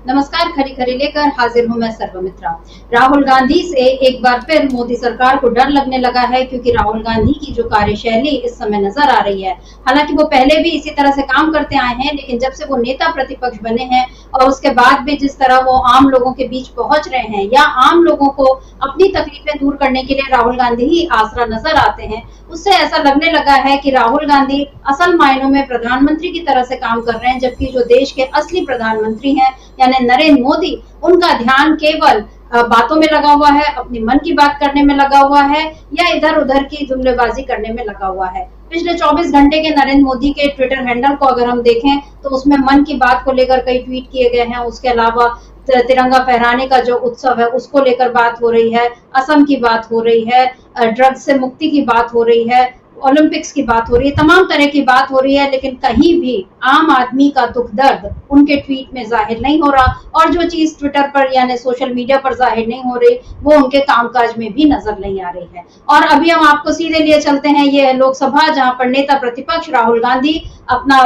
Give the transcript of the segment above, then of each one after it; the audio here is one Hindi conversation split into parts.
नमस्कार, खरी खरी लेकर हाजिर हूं मैं सर्वमित्रा। राहुल गांधी से एक बार फिर मोदी सरकार को डर लगने लगा है, क्योंकि राहुल गांधी की जो कार्यशैली इस समय नजर आ रही है, हालांकि वो पहले भी इसी तरह से काम करते आए हैं, लेकिन जब से वो नेता प्रतिपक्ष बने हैं और उसके बाद भी जिस तरह वो आम लोगों के बीच पहुंच रहे हैं या आम लोगों को अपनी तकलीफें दूर करने के लिए राहुल गांधी ही आसरा नजर आते हैं, उससे ऐसा लगने लगा है कि राहुल गांधी असल मायनों में प्रधानमंत्री की तरह से काम कर रहे हैं, जबकि जो देश के असली प्रधानमंत्री हैं यानी नरेंद्र मोदी, उनका ध्यान केवल बातों में लगा हुआ है, अपनी मन की बात करने में लगा हुआ है या इधर उधर की जुमलेबाजी करने में लगा हुआ है। पिछले 24 घंटे के नरेंद्र मोदी के ट्विटर हैंडल को अगर हम देखें तो उसमें मन की बात को लेकर कई ट्वीट किए गए हैं। उसके अलावा तिरंगा फहराने का जो उत्सव है उसको लेकर बात हो रही है, असम की बात हो रही है, ड्रग्स से मुक्ति की बात हो रही है, ओलंपिक्स की बात हो रही है, तमाम तरह की बात हो रही है, लेकिन कहीं भी आम आदमी का दुख दर्द उनके ट्वीट में जाहिर नहीं हो रहा, और जो चीज ट्विटर पर यानी सोशल मीडिया पर जाहिर नहीं हो रही वो उनके कामकाज में भी नजर नहीं आ रही है। और अभी हम आपको सीधे लिए चलते हैं ये लोकसभा, जहां पर नेता प्रतिपक्ष राहुल गांधी अपना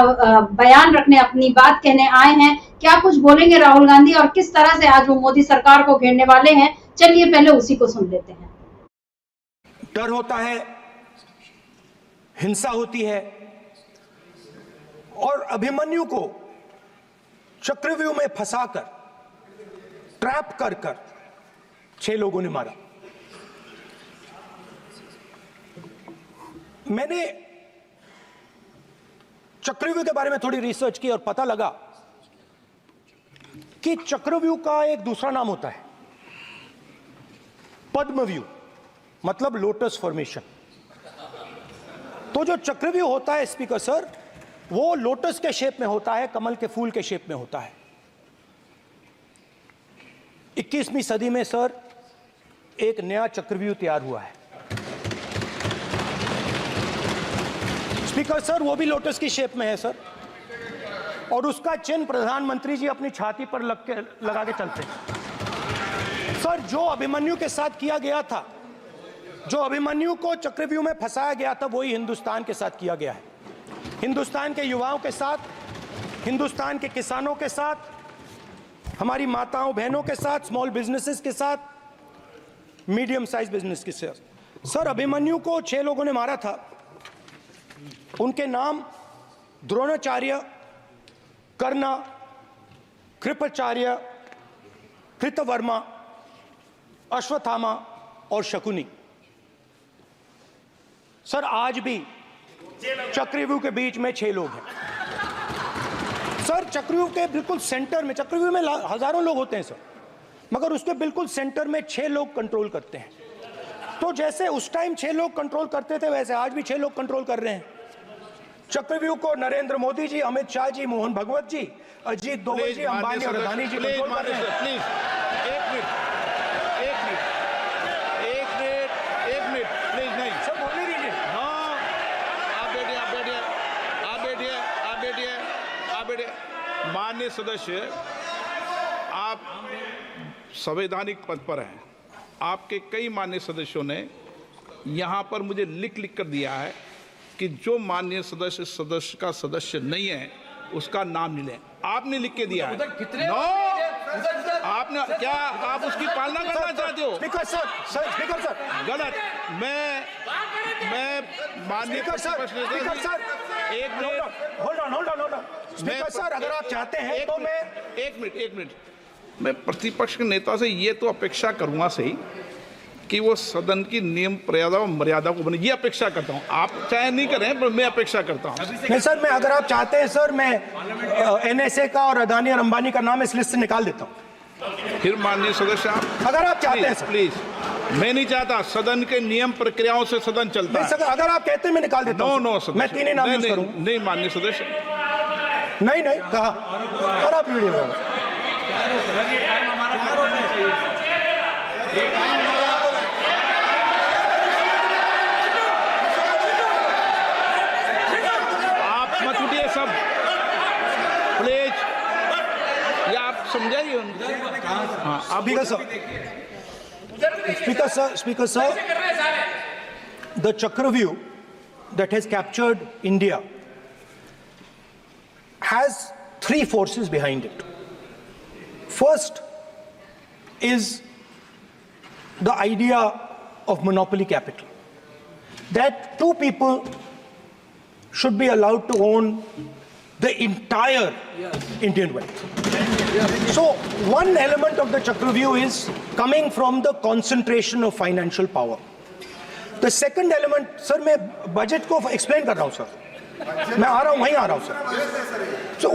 बयान रखने, अपनी बात कहने आए हैं। क्या कुछ बोलेंगे राहुल गांधी और किस तरह से आज वो मोदी सरकार को घेरने वाले हैं, चलिए पहले उसी को सुन लेते हैं। डर होता है, हिंसा होती है, और अभिमन्यु को चक्रव्यूह में फंसाकर ट्रैप कर 6 लोगों ने मारा। मैंने चक्रव्यूह के बारे में थोड़ी रिसर्च की और पता लगा कि चक्रव्यूह का एक दूसरा नाम होता है पद्मव्यूह, मतलब लोटस फॉर्मेशन। तो जो चक्रव्यूह होता है स्पीकर सर, वो लोटस के शेप में होता है, कमल के फूल के शेप में होता है। 21वीं सदी में सर एक नया चक्रव्यूह तैयार हुआ है स्पीकर सर, वो भी लोटस की शेप में है सर, और उसका चिन्ह प्रधानमंत्री जी अपनी छाती पर लगा के चलते हैं सर। जो अभिमन्यु के साथ किया गया था, जो अभिमन्यु को चक्रव्यूह में फंसाया गया था, वही हिंदुस्तान के साथ किया गया है। हिंदुस्तान के युवाओं के साथ, हिंदुस्तान के किसानों के साथ, हमारी माताओं बहनों के साथ, स्मॉल बिजनेसेस के साथ, मीडियम साइज बिजनेस के साथ। सर अभिमन्यु को 6 लोगों ने मारा था। उनके नाम द्रोणाचार्य, कर्ण, कृपाचार्य, कृतवर्मा, अश्वत्थामा और शकुनी। सर आज भी चक्रव्यूह के बीच में 6 लोग हैं सर। चक्रव्यूह के बिल्कुल सेंटर में, चक्रव्यूह में हजारों लोग होते हैं सर, मगर उसके बिल्कुल सेंटर में 6 लोग कंट्रोल करते हैं। तो जैसे उस टाइम 6 लोग कंट्रोल करते थे, वैसे आज भी 6 लोग कंट्रोल कर रहे हैं चक्रव्यूह को। नरेंद्र मोदी जी, अमित शाह जी, मोहन भगवत जी, अजीत दोवल जी, अंबानी और अदानी जी कंट्रोल कर रहे हैं। प्लीज एक मिनट प्लीज। नहीं सर बोलने दीजिए। हाँ, आप बैठिए। माननीय सदस्य, आप संवैधानिक पद पर हैं। आपके कई माननीय सदस्यों ने यहाँ पर मुझे लिख कर दिया है कि जो माननीय सदस्य का सदस्य नहीं है उसका नाम नहीं लें। आपने लिख के दिया है। नो, आपने क्या, आप उसकी पालना करना चाहते हो? स्पीकर सर गलत। मैं माननीय सर एक minute, hold on speaker sir, अगर आप चाहते हैं तो मैं एक मिनट मैं प्रतिपक्ष के नेता से ये तो अपेक्षा करूंगा सही कि वो सदन की नियम मर्यादा को बने, ये अपेक्षा करता हूं। आप चाहे नहीं करें, पर मैं अपेक्षा करता हूं। नहीं सर, मैं, अगर आप चाहते हैं सर, मैं NSA का और अदानी और अंबानी का नाम इस लिस्ट से निकाल देता हूं। फिर माननीय सदस्य, आप अगर आप चाहते हैं प्लीज। मैं नहीं चाहता, सदन के नियम प्रक्रियाओं से सदन चलता है। अगर आप कहते हैं मैं निकाल देता हूं। नो मैं 3 ही नाम यूज करूंगा। नहीं माननीय सदस्य, नहीं कहा, और आप वीडियो सब प्लीज, या आप समझाइए उनको। हाँ, आप Speaker sir, the Chakravyuh that has captured India has 3 forces behind it. First is the idea of monopoly capital, that two people should be allowed to own the entire Indian wealth. So one element of the Chakravyuh is coming from the concentration of financial power. The second element, sir, मैं बजट को एक्सप्लेन कर रहा हूँ सर, मैं आ रहा हूँ, वहीं आ रहा हूँ sir. So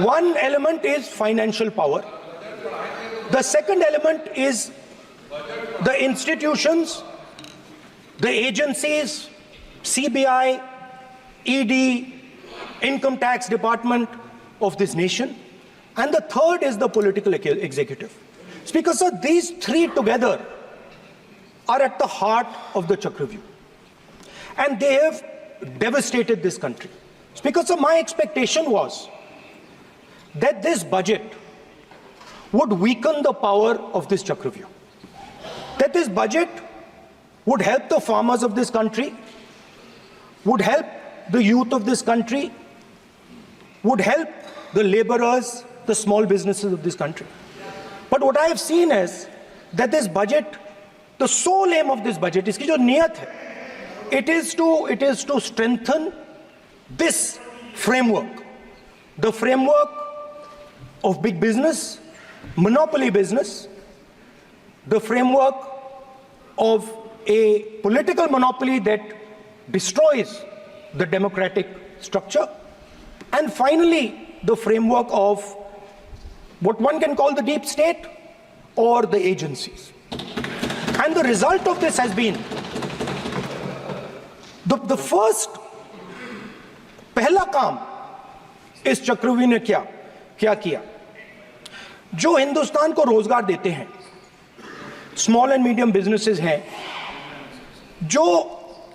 one element is financial power. The second element is the institutions, the agencies, CBI, ED, Income Tax Department of this nation. And the third is the political executive. Speaker, sir, these three together are at the heart of the Chakravyuh. And they have devastated this country. Speaker, sir, my expectation was that this budget would weaken the power of this Chakravyuh. That this budget would help the farmers of this country, would help the youth of this country, would help the laborers, the small businesses of this country. But what I have seen is that this budget, the sole aim of this budget, iski jo niyat hai, it is to strengthen this framework, the framework of big business, monopoly business, the framework of a political monopoly that destroys the democratic structure, and finally the framework of what one can call the deep state or the agencies. And the result of this has been the first पहला काम इस चक्रव्यूह ने क्या किया, जो हिंदुस्तान को रोजगार देते हैं, स्मॉल एंड मीडियम बिजनेसेस हैं, जो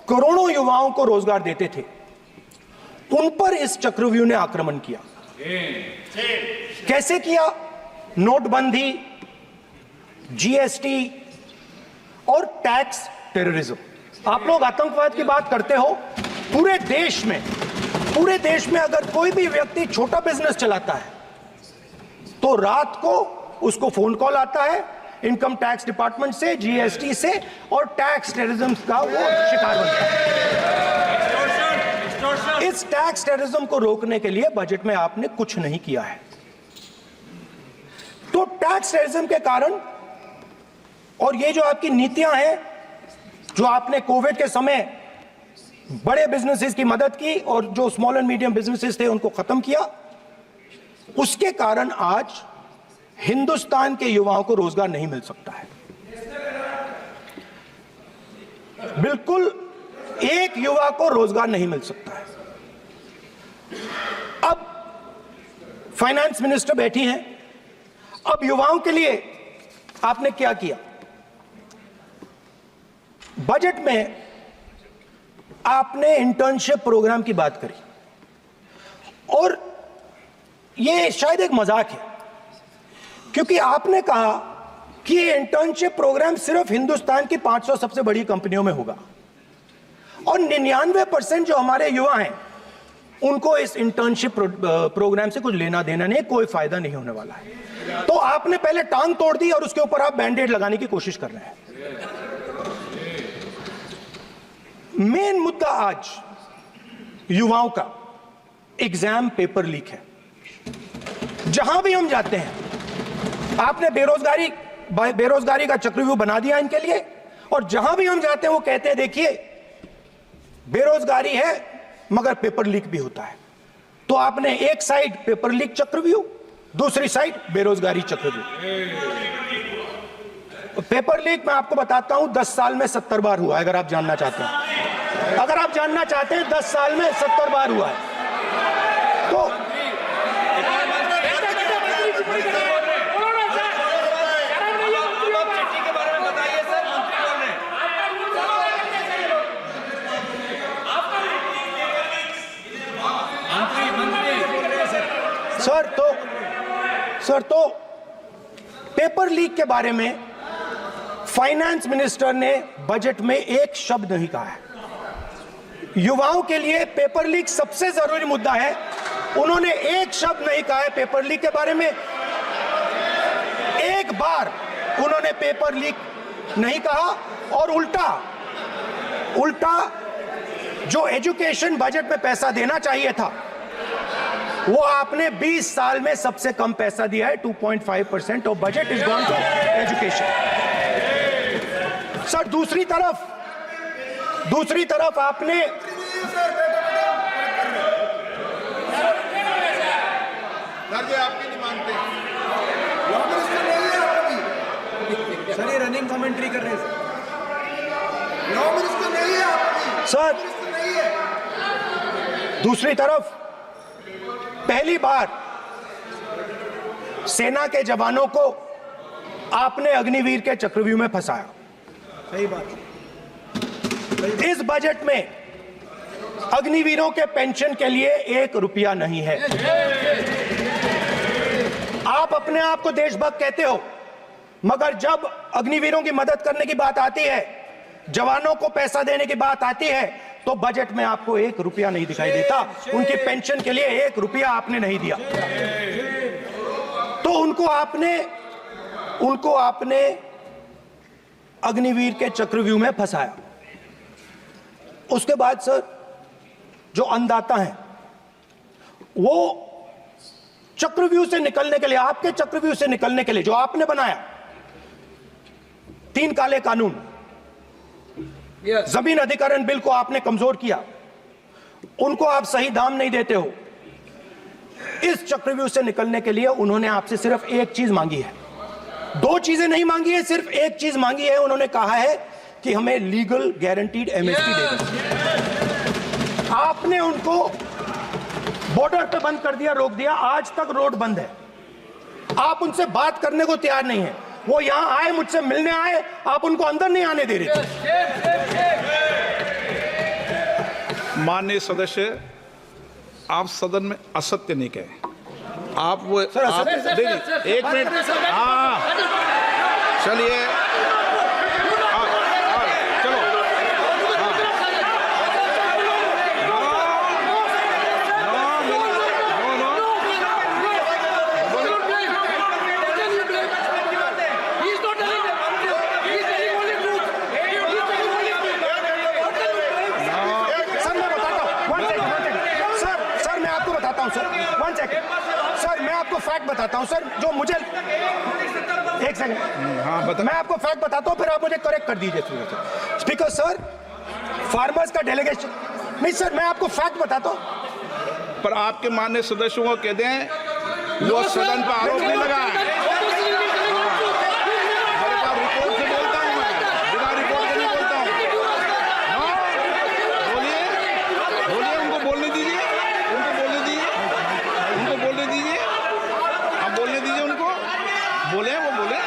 करोड़ों युवाओं को रोजगार देते थे, उन पर इस चक्रव्यूह ने आक्रमण किया. कैसे किया? नोटबंदी, जीएसटी और टैक्स टेररिज्म. आप लोग आतंकवाद की बात करते हो, पूरे देश में अगर कोई भी व्यक्ति छोटा बिजनेस चलाता है तो रात को उसको फोन कॉल आता है इनकम टैक्स डिपार्टमेंट से, जीएसटी से, और टैक्स टेररिज्म का वो शिकार बनता है. इस टैक्स टेररिज्म को रोकने के लिए बजट में आपने कुछ नहीं किया है. तो टैक्स टेररिज्म के कारण और ये जो आपकी नीतियां हैं, जो आपने कोविड के समय बड़े बिजनेसेस की मदद की और जो स्मॉल एंड मीडियम बिजनेसेस थे उनको खत्म किया, उसके कारण आज हिंदुस्तान के युवाओं को रोजगार नहीं मिल सकता है. बिल्कुल एक युवा को रोजगार नहीं मिल सकता है. अब फाइनेंस मिनिस्टर बैठी हैं, अब युवाओं के लिए आपने क्या किया? बजट में आपने इंटर्नशिप प्रोग्राम की बात करी और ये शायद एक मजाक है, क्योंकि आपने कहा कि ये इंटर्नशिप प्रोग्राम सिर्फ हिंदुस्तान की 500 सबसे बड़ी कंपनियों में होगा और 99% जो हमारे युवा हैं उनको इस इंटर्नशिप प्रोग्राम से कुछ लेना देना नहीं, कोई फायदा नहीं होने वाला है. तो आपने पहले टांग तोड़ दी और उसके ऊपर आप बैंडेड लगाने की कोशिश कर रहे हैं. मेन मुद्दा आज युवाओं का एग्जाम पेपर लीक है. जहां भी हम जाते हैं, आपने बेरोजगारी का चक्रव्यूह बना दिया इनके लिए, और जहां भी हम जाते हैं वो कहते हैं देखिए बेरोजगारी है मगर पेपर लीक भी होता है. तो आपने एक साइड पेपर लीक चक्रव्यूह, दूसरी साइड बेरोजगारी चक्रव्यूह. पेपर लीक मैं आपको बताता हूं 10 साल में 70 बार हुआ है. अगर आप जानना चाहते हैं 10 साल में 70 बार हुआ है. तो सर तो पेपर लीक के बारे में फाइनेंस मिनिस्टर ने बजट में एक शब्द नहीं कहा है. युवाओं के लिए पेपर लीक सबसे जरूरी मुद्दा है, उन्होंने एक शब्द नहीं कहा है पेपर लीक के बारे में. एक बार उन्होंने पेपर लीक नहीं कहा, और उल्टा जो एजुकेशन बजट में पैसा देना चाहिए था वो आपने 20 साल में सबसे कम पैसा दिया है। 2.5% of budget is gone to education. Sir दूसरी तरफ आपने आपकी नहीं मानते सर, ये रनिंग कमेंट्री कर रहे हैं सर। दूसरी तरफ पहली बार सेना के जवानों को आपने अग्निवीर के चक्रव्यूह में फंसाया। सही बात। इस बजट में अग्निवीरों के पेंशन के लिए 1 रुपया नहीं है। आप अपने आप को देशभक्त कहते हो, मगर जब अग्निवीरों की मदद करने की बात आती है, जवानों को पैसा देने की बात आती है, तो बजट में आपको 1 रुपया नहीं दिखाई देता। उनकी पेंशन के लिए 1 रुपया आपने नहीं दिया। तो उनको आपने अग्निवीर के चक्रव्यूह में फंसाया। उसके बाद सर जो अन्नदाता हैं वो चक्रव्यूह से निकलने के लिए, आपके चक्रव्यूह से निकलने के लिए जो आपने बनाया 3 काले कानून, जमीन अधिग्रहण बिल को आपने कमजोर किया, उनको आप सही दाम नहीं देते हो। इस चक्रव्यूह से निकलने के लिए उन्होंने आपसे सिर्फ एक चीज मांगी है, 2 चीजें नहीं मांगी है, सिर्फ एक चीज मांगी है। उन्होंने कहा है कि हमें लीगल गारंटीड एमएसपी दे दो। आपने उनको बॉर्डर पे बंद कर दिया, रोक दिया, आज तक रोड बंद है। आप उनसे बात करने को तैयार नहीं है। वो यहां आए, मुझसे मिलने आए, आप उनको अंदर नहीं आने दे रहे थे। माननीय सदस्य, आप सदन में असत्य नहीं कहे। आप वो सर, आप देखिए, एक मिनट, हाँ चलिए, चलो, सर मैं आपको फैक्ट बताता हूं सर, जो मुझे एक सेकंड, हाँ बता, मैं आपको फैक्ट बताता हूं, फिर आप मुझे करेक्ट कर दीजिए। स्पीकर सर, फार्मर्स का डेलीगेशन नहीं सर, मैं आपको फैक्ट बताता हूं। पर आपके माननीय सदस्यों को कह दें वो सदन पर आरोप नहीं लगा है। रिपोर्ट से बोलता हूं मैं, बिना रिपोर्ट के नहीं बोलता हूं। बोलिए, उनको बोलने दीजिए, उनको बोलने दीजिए, आप बोलने दीजिए उनको, बोले, वो बोले,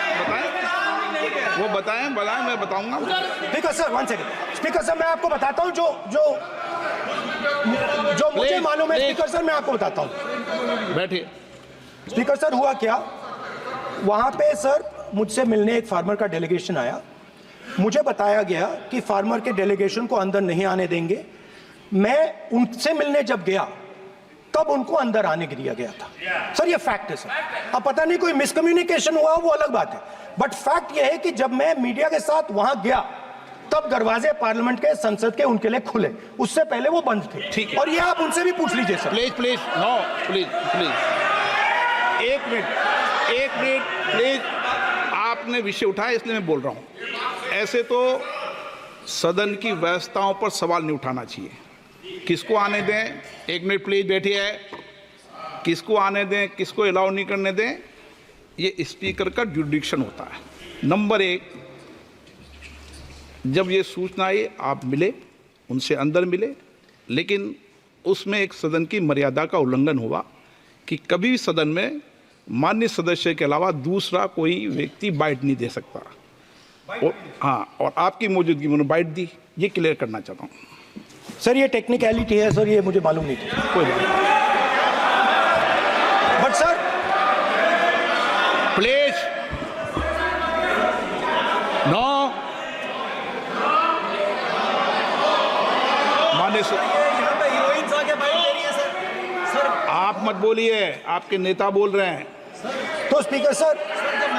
बताएं, मैं बताऊंगा। Speaker sir, 1 second. Speaker sir, मैं आपको बताता हूं जो मुझे मालूम है। स्पीकर सर, मैं आपको बताता हूं। बैठिए। स्पीकर सर, हुआ क्या, वहां पे सर मुझसे मिलने एक फार्मर का डेलीगेशन आया। मुझे बताया गया कि फार्मर के डेलीगेशन को अंदर नहीं आने देंगे। मैं उनसे मिलने जब गया तब उनको अंदर आने के दिया गया था। सर ये फैक्ट है सर। अब पता नहीं कोई मिसकम्युनिकेशन हुआ, वो अलग बात है, बट फैक्ट ये है कि जब मैं मीडिया के साथ वहां गया तब दरवाजे पार्लियामेंट के, संसद के उनके लिए खुले, उससे पहले वो बंद थे। ठीक है, और ये आप उनसे भी पूछ लीजिए सर। प्लीज, नो, प्लीज, एक मिनट प्लीज। आपने विषय उठाया इसलिए मैं बोल रहा हूं। ऐसे तो सदन की व्यवस्थाओं पर सवाल नहीं उठाना चाहिए। किसको आने दें, 1 मिनट प्लीज बैठिए, किसको आने दें, किसको अलाउ नहीं करने दें, ये स्पीकर का जुडिक्शन होता है। नंबर 1, जब ये सूचना आई आप मिले, उनसे अंदर मिले, लेकिन उसमें एक सदन की मर्यादा का उल्लंघन हुआ कि कभी भी सदन में माननीय सदस्य के अलावा दूसरा कोई व्यक्ति बाइट नहीं दे सकता। हाँ, और आपकी मौजूदगी में बाइट दी, ये क्लियर करना चाहता हूँ। सर ये टेक्निकलिटी है सर, ये मुझे मालूम नहीं थी। कोई बात, बट सर प्लीज, नो, माननीय आप मत बोलिए, आपके नेता बोल रहे हैं। तो स्पीकर सर,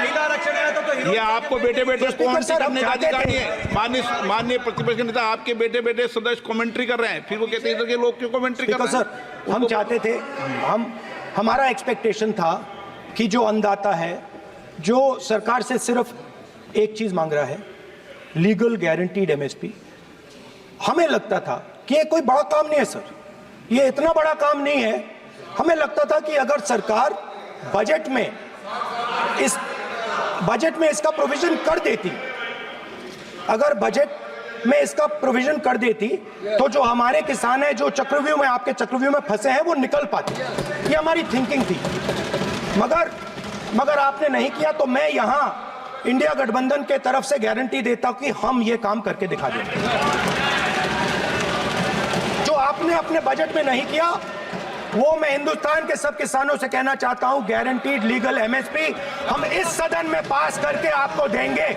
महिला आरक्षण आया तो ये आपको बेटे बेटे स्पीकर कमेंट्री सर, हम करने का चाहते अधिकार थे। नहीं है। माननीय प्रतिपक्ष के नेता आपके बेटे बेटे सदस्य कमेंट्री कर रहे हैं, फिर वो कहते हैं कि लोग क्यों कमेंट्री कर स्पीकर रहे हैं। सर, हम चाहते थे, हमारा एक्सपेक्टेशन था कि जो अन्नदाता है, जो सरकार से सिर्फ एक चीज मांग रहा है, लीगल गारंटीड एमएसपी। हमें लगता था कि ये कोई बड़ा काम नहीं है सर, ये इतना बड़ा काम नहीं है। हमें लगता था कि अगर सरकार बजट में इसका प्रोविजन कर देती, अगर बजट में इसका प्रोविजन कर देती, तो जो हमारे किसान हैं जो चक्रव्यूह में, आपके चक्रव्यूह में फंसे हैं, वो निकल पाते। ये हमारी थिंकिंग थी, मगर आपने नहीं किया। तो मैं यहां इंडिया गठबंधन के तरफ से गारंटी देता हूं कि हम ये काम करके दिखा देंगे। जो आपने अपने बजट में नहीं किया, वो मैं हिंदुस्तान के सब किसानों से कहना चाहता हूं, गारंटीड लीगल एमएसपी हम इस सदन में पास करके आपको देंगे।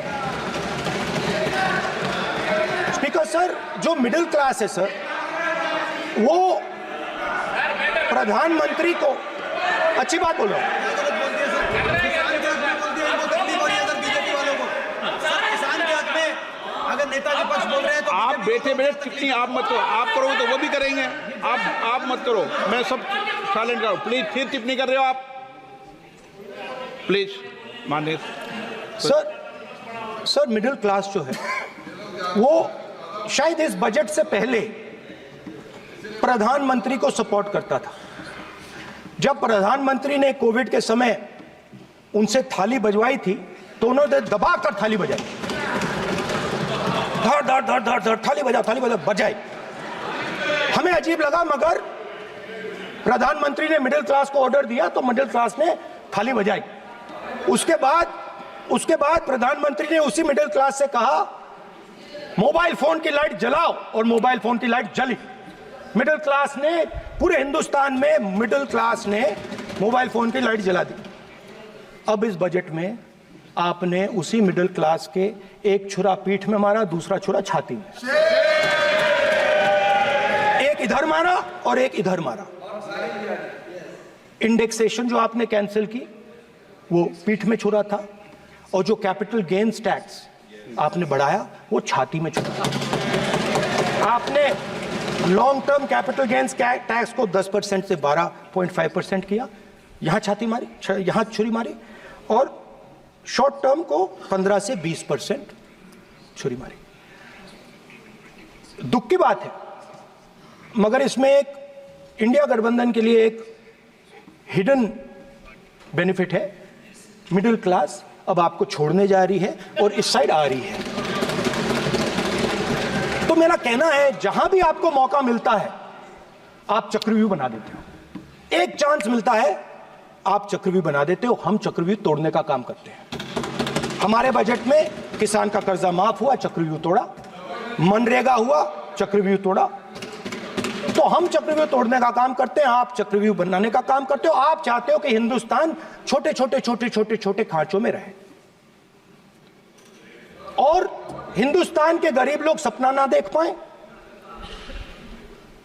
स्पीकर सर, जो मिडिल क्लास है सर, वो प्रधानमंत्री को अच्छी बात बोलो, अगर नेताजी पक्ष बोल रहे हैं तो आप बैठे बैठे टिप्पणी आप मत करो, आप करोगे तो वो भी करेंगे। आप मत करो, मैं सब साइलेंट करो प्लीज। फिर टिप्पणी कर रहे हो आप, प्लीज। माननीय सर मिडिल क्लास जो है, वो शायद इस बजट से पहले प्रधानमंत्री को सपोर्ट करता था। जब प्रधानमंत्री ने कोविड के समय उनसे थाली बजवाई थी, तो उन्होंने दबाकर थाली बजाई, धड़ धड़ धड़ धड़ धड़ थाली बजा बजाई। हमें अजीब लगा, मगर प्रधानमंत्री ने मिडिल क्लास को ऑर्डर दिया, तो मिडिल क्लास ने थाली बजाई। उसके बाद प्रधानमंत्री ने उसी मिडिल क्लास से कहा, मोबाइल फोन की लाइट जलाओ, और मोबाइल फोन की लाइट जली। मिडिल क्लास ने, पूरे हिंदुस्तान में मिडिल क्लास ने मोबाइल फोन की लाइट जला दी। अब इस बजट में आपने उसी मिडिल क्लास के एक छुरा पीठ में मारा, दूसरा छुरा छाती में, एक इधर मारा और एक इधर मारा। इंडेक्सेशन जो आपने कैंसिल की, वो पीठ में छुरा था, और जो कैपिटल गेन्स टैक्स आपने बढ़ाया, वो छाती में छुरा। आपने long term capital gains tax को 10% से 12.5% किया, यहां छाती मारी, यहां छुरी मारी, और शॉर्ट टर्म को 15 से 20% छुरी मारी। दुख की बात है, मगर इसमें एक इंडिया गठबंधन के लिए एक हिडन बेनिफिट है। मिडिल क्लास अब आपको छोड़ने जा रही है और इस साइड आ रही है। तो मेरा कहना है, जहां भी आपको मौका मिलता है, आप चक्रव्यूह बना देते हो। एक चांस मिलता है, आप चक्रव्यूह बना देते हो। हम चक्रव्यूह तोड़ने का काम करते हैं। हमारे बजट में किसान का कर्जा माफ हुआ, चक्रव्यूह तोड़ा। मनरेगा हुआ, चक्रव्यूह तोड़ा। तो हम चक्रव्यूह तोड़ने का काम करते हैं, आप चक्रव्यूह बनाने का काम करते हो। आप चाहते हो कि हिंदुस्तान छोटे छोटे छोटे छोटे छोटे खांचों में रहे, और हिंदुस्तान के गरीब लोग सपना ना देख पाए।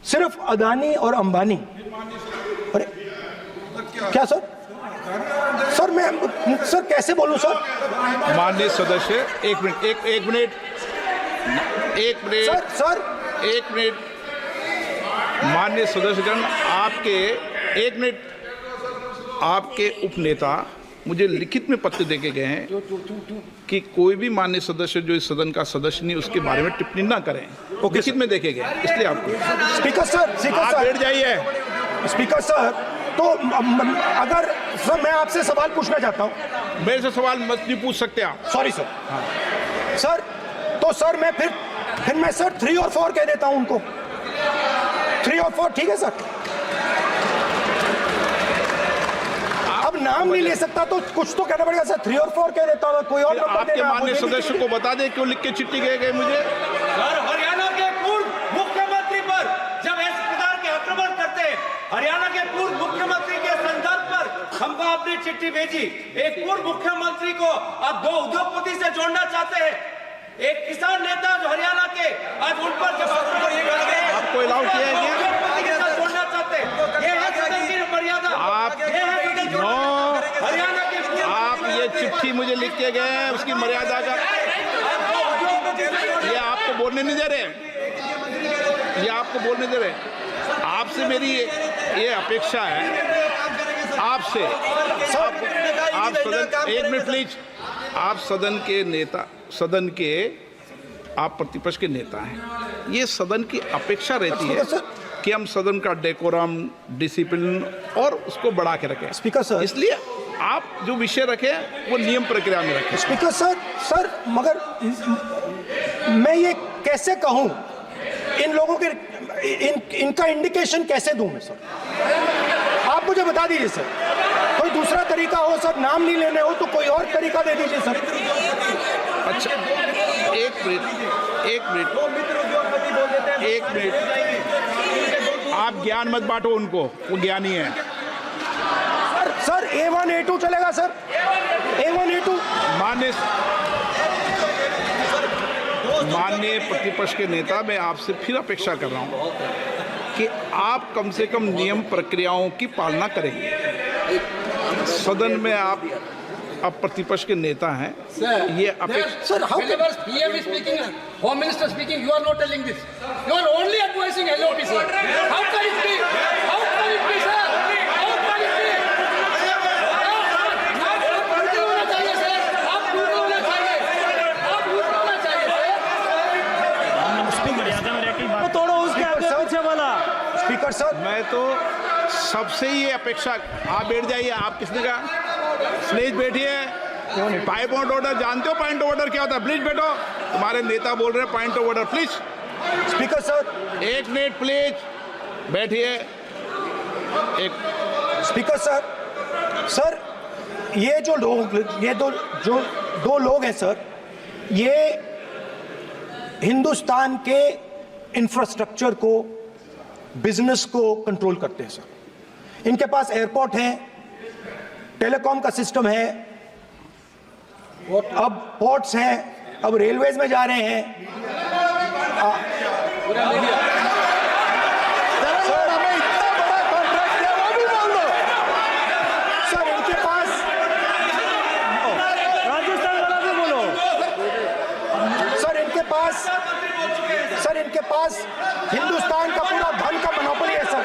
सिर्फ अदानी और अंबानी। अरे क्या सर? सर कैसे बोलूं सर? माननीय सदस्य, एक मिनट माननीय सदस्यगण, आपके उपनेता मुझे लिखित में पत्र देके गए हैं कि कोई भी माननीय सदस्य जो इस सदन का सदस्य नहीं, उसके बारे में टिप्पणी ना करें। लिखित में देखे गए, इसलिए आपको। स्पीकर सर, आप बैठ जाइए। स्पीकर सर, तो अगर सर मैं आपसे सवाल पूछना चाहता हूं। मेरे से सवाल मत नहीं पूछ सकते आप। Sorry sir. हाँ। सर, तो सर मैं फिर मैं सर 3 और 4 कह देता हूं उनको। 3 और 4 ठीक है सर? अब नाम नहीं ले सकता तो कुछ तो कहना पड़ेगा सर। 3 और 4 कह देता हूं, कोई और नंबर आपके देना। माननीय सदस्य को बता दें क्यों लिख के चिट्ठी गए मुझे। सर, हरियाणा के पूर्व मुख्यमंत्री पर जब इस प्रकार के आक्रमण करते हैं, हरियाणा के पूर्व मुख्यमंत्री के संदर्भ पर हमको आपने चिट्ठी भेजी। एक पूर्व मुख्यमंत्री को आप 2 उद्योगपति से जोड़ना चाहते हैं, एक किसान नेता जो हरियाणा के, आज उन पर जब आपको अलाउ किया है क्या? उद्योगपति के साथ जोड़ना चाहते हैं, ये है सदन की मर्यादा। आप ये है सदन की नो, हरियाणा के आप ये ये चिट्ठी मुझे लिख के गए हैं, उसकी मर्यादा का ये आपको बोलने नहीं दे रहे, ये आपको बोलने दे रहे। आपसे मेरी ये अपेक्षा है आपसे, आप सदन, एक मिनट प्लीज, आप सदन के नेता, सदन के आप प्रतिपक्ष के नेता हैं, ये सदन की अपेक्षा रहती है कि हम सदन का डेकोरम, डिसिप्लिन और उसको बढ़ा के रखें। स्पीकर सर, इसलिए आप जो विषय रखें वो नियम प्रक्रिया में रखें। स्पीकर सर मगर मैं ये कैसे कहूं, इन लोगों के इनका इंडिकेशन कैसे दूं मैं सर? आप मुझे बता दीजिए सर, कोई दूसरा तरीका हो सर, नाम नहीं लेने हो तो कोई और तरीका दे दीजिए सर। अच्छा एक मिनट, आप ज्ञान मत बांटो उनको, वो ज्ञानी है। सर A1 A2 चलेगा सर, A1 A2। माननीय प्रतिपक्ष के नेता, मैं आपसे फिर अपेक्षा कर रहा हूं कि आप कम से कम नियम प्रक्रियाओं की पालना करेंगे। सदन में आप प्रतिपक्ष के नेता हैं, ये अपेक्षा। Sir how Whenever PM is speaking, Home Minister speaking, you are not telling this. You are only advising LOP, sir. How can it be? How can it be, sir? How can it be? आप पूरे होना चाहिए, sir. आप पूरे होना चाहिए. आप पूरे होना चाहिए, sir. तोड़ो उसके आगे पीछे वाला। स्पीकर सर, मैं तो सबसे ये अपेक्षा, आप बैठ जाइए। आप किसने कहा? प्लीज बैठिए। पॉइंट ऑफ ऑर्डर जानते हो? पॉइंट ऑफ ऑर्डर क्या होता है? प्लीज बैठो। तुम्हारे नेता बोल रहे हैं point of order, please. Speaker sir, एक मिनट प्लीज, बैठिए। एक स्पीकर सर, ये जो लोग, ये दो लोग हैं सर, ये हिंदुस्तान के इंफ्रास्ट्रक्चर को, बिजनेस को कंट्रोल करते हैं सर। इनके पास एयरपोर्ट है, टेलीकॉम का सिस्टम है, अब पोर्ट्स हैं, अब रेलवेज में जा रहे हैं। सर हमें इतना बड़ा कॉन्ट्रैक्ट दिया, वो भी बोल दो सर। इनके पास राजस्थान वाला भी बोलो सर। इनके पास हिंदुस्तान का पूरा धन का मोनोपोली है सर।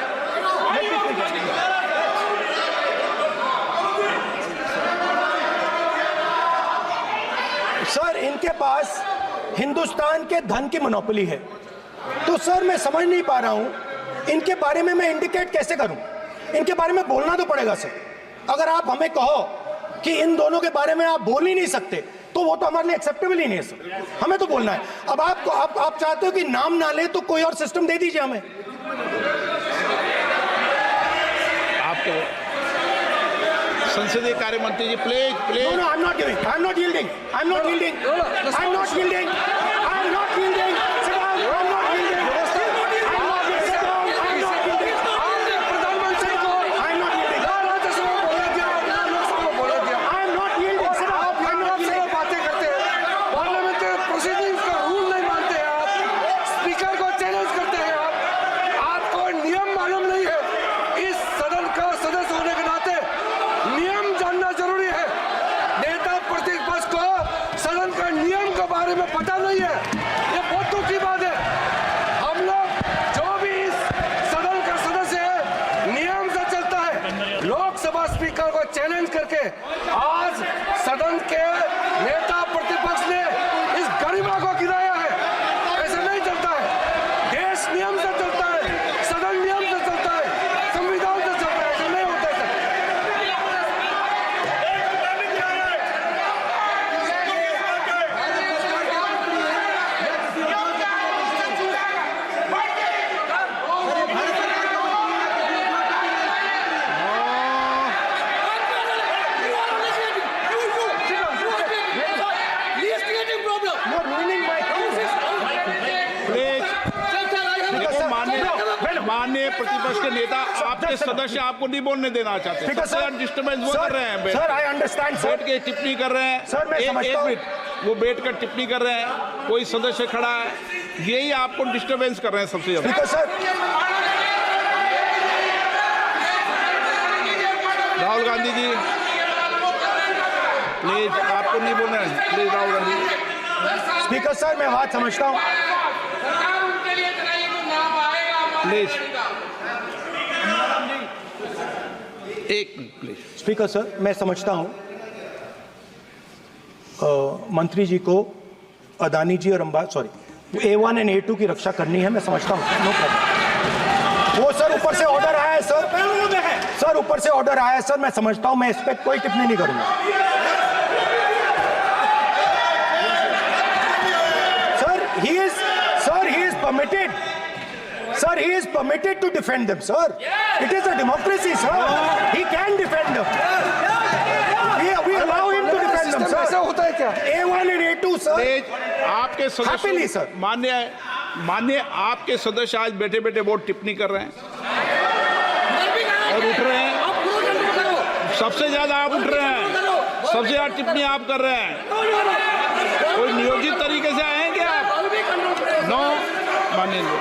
सर इनके पास हिंदुस्तान के धन की मोनोपोली है। तो सर मैं समझ नहीं पा रहा हूं इनके बारे में मैं इंडिकेट कैसे करूं? इनके बारे में बोलना तो पड़ेगा सर। अगर आप हमें कहो कि इन दोनों के बारे में आप बोल ही नहीं सकते तो वो तो हमारे लिए एक्सेप्टेबल ही नहीं है सर। हमें तो बोलना है। अब आप चाहते हो कि नाम ना ले तो कोई और सिस्टम दे दीजिए हमें। आपके संसदीय कार्य मंत्री जी, please please. No, I'm not giving. I'm not yielding. I'm not yielding. I'm not yielding. I'm not yielding. Sit down. I'm not yielding. I'm not yielding. Sit down. I'm not yielding. प्रधानमंत्री को I'm not yielding. राज्यसभा में बोला दिया, लोकसभा में बोला दिया। I'm not yielding. Sit down. I'm not आपसे yielding. बातें करते हैं, पार्लियामेंट्री प्रोसीडिंग्स का रूल नहीं मानते हैं आप, स्पीकर को चैलेंज करते हैं आप, आपको नियम मालूम नहीं है। इस सदन का सदस्य होने के नाते नियम जानना जरूरी है। नेता प्रतिपक्ष को सदन का नियम के बारे में पता नहीं है, ये बहुत दुख की बात है। हम लोग जो भी इस सदन का सदस्य है नियम से चलता है। लोकसभा स्पीकर को चैलेंज करके आज सदन के नेता प्रतिपक्ष ने इस गरिमा को गिराया है। ऐसा नहीं चलता है। देश नियम से चलता है, सदन नियम से चलता है, संविधान से चलता है। ऐसा नहीं होता है। You're ruining my case. Please देखो, माननीय प्रतिपक्ष के नेता, आपके सदस्य आपको नहीं बोलने देना चाहते। स्पीकर सर, डिस्टर्बेंस वो कर रहे हैं। Sir I understand sir. बैठ के टिप्पणी कर रहे हैं। सर, मैं समझता एक हूं। मिनट, वो बैठ कर टिप्पणी कर रहे हैं, कोई सदस्य खड़ा है, यही आपको डिस्टर्बेंस कर रहे हैं सबसे ज्यादा। Speaker sir, Rahul Gandhi ji, please, आपको नहीं बोलना है, please Rahul Gandhi speaker sir, मैं बात समझता हूँ। प्लीज एक मिनट प्लीज। स्पीकर सर, मैं समझता हूँ मंत्री जी को अदानी जी और A1 एंड A2 की रक्षा करनी है, मैं समझता हूँ, नो प्रॉब्लम। वो सर ऊपर से ऑर्डर आया है सर, सर ऊपर से ऑर्डर आया है सर, मैं समझता हूँ, मैं इस पर कोई टिप्पणी नहीं करूंगा। Sir he is permitted, sir, he is permitted to defend them, sir. It is a democracy, sir. He can defend them. We allow him to defend them, sir. ऐसा होता है क्या? A1 and A2, sir. Please आपके Happily, सदस्य, sir. मान्य आपके सदस्य आज बैठे बैठे बहुत टिप्पणी कर रहे हैं और उठ रहे हैं। सबसे ज्यादा आप उठ रहे हैं, सबसे ज्यादा टिप्पणी आप कर रहे हैं। कोई नियोजित तरीके से आए हैं क्या आप? नो, माननीय लोग।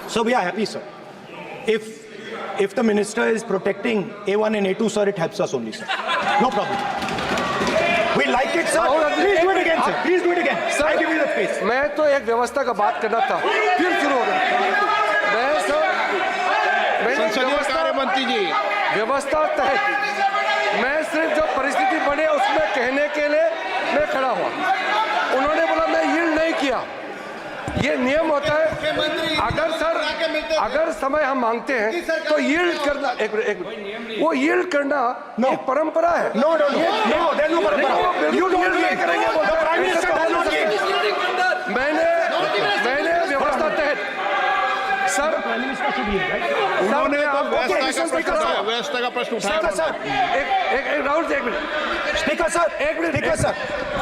So we are happy, sir. If the minister is protecting A1 and A2, sir, it helps us only, sir. No problem. We like it, sir. Please do it again, sir. Please do it again. Sir, I give you the space. मैं तो एक व्यवस्था का बात करना था, फिर शुरू हो गया। मैं सर, संसदीय कार्य मंत्री जी, व्यवस्था तहत मैं सिर्फ जो परिस्थिति बने उसमें कहने के लिए मैं खड़ा हुआ। उन्होंने बोला मैं यील्ड नहीं किया, ये नियम होता है। अगर समय हम मांगते हैं तो यील्ड करना, एक मिनट, वो यील्ड करना एक परंपरा है। No, there's no परंपरा। You don't नहीं करेंगे, The Prime Minister does not yield. मैंने व्यवस्था तहत सर, उन्होंने तो व्यवस्था का प्रश्न उठाया। सर, एक राहुल जी, एक मिनट, स्पीकर सर, एक मिनट, स्पीकर सर,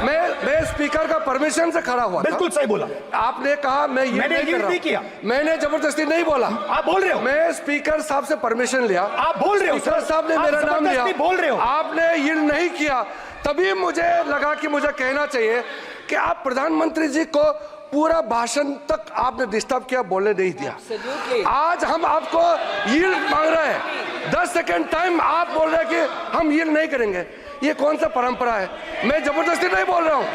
मैं स्पीकर का परमिशन से खड़ा हुआ था। बिल्कुल सही बोला। आपने कहा मैं ये मैंने नहीं कर रहा नहीं किया। मैंने जबरदस्ती नहीं बोला। आप बोल रहे हो। मैं स्पीकर साहब से परमिशन लिया। आप बोल रहे हो। स्पीकर साहब ने आप मेरा नाम लिया। जबरदस्ती बोल रहे हो। आपने ये नहीं किया, तभी मुझे लगा कि मुझे कहना चाहिए कि आप प्रधानमंत्री जी को पूरा भाषण तक आपने डिस्टर्ब किया, बोलने नहीं दिया। आज हम आपको यील्ड मांग रहे हैं, 10 सेकंड टाइम आप बोल रहे हैं कि हम यील्ड नहीं करेंगे। ये कौन सा परंपरा है? मैं जबरदस्ती नहीं बोल रहा हूँ,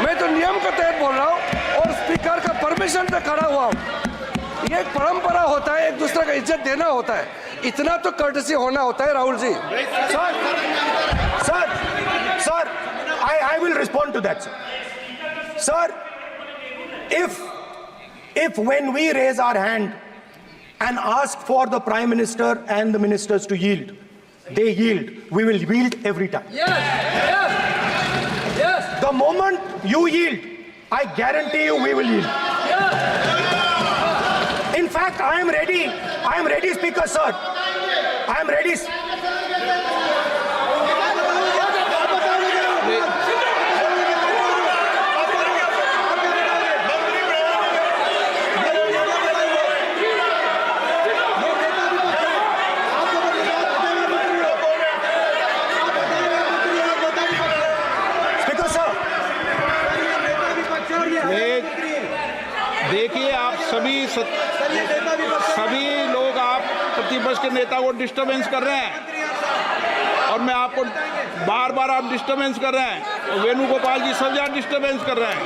मैं तो नियम के तहत बोल रहा हूँ और स्पीकर का परमिशन से खड़ा हुआ हूँ। ये एक परंपरा होता है, एक दूसरे का इज्जत देना होता है, इतना तो कर्टसी होना होता है। Rahul ji, sir, I will respond to that, sir. Sir, if when we raise our hand and ask for the Prime Minister and the ministers to yield, they yield, we will yield every time. Yes. The moment you yield, I guarantee you we will yield. In fact, I am ready, Speaker, sir. I am ready. देखिए, आप सभी लोग आप प्रतिपक्ष के नेता को डिस्टर्बेंस कर रहे हैं और मैं आपको बार बार आप डिस्टर्बेंस कर रहे हैं और वेणुगोपाल जी सब जगह डिस्टर्बेंस कर रहे हैं।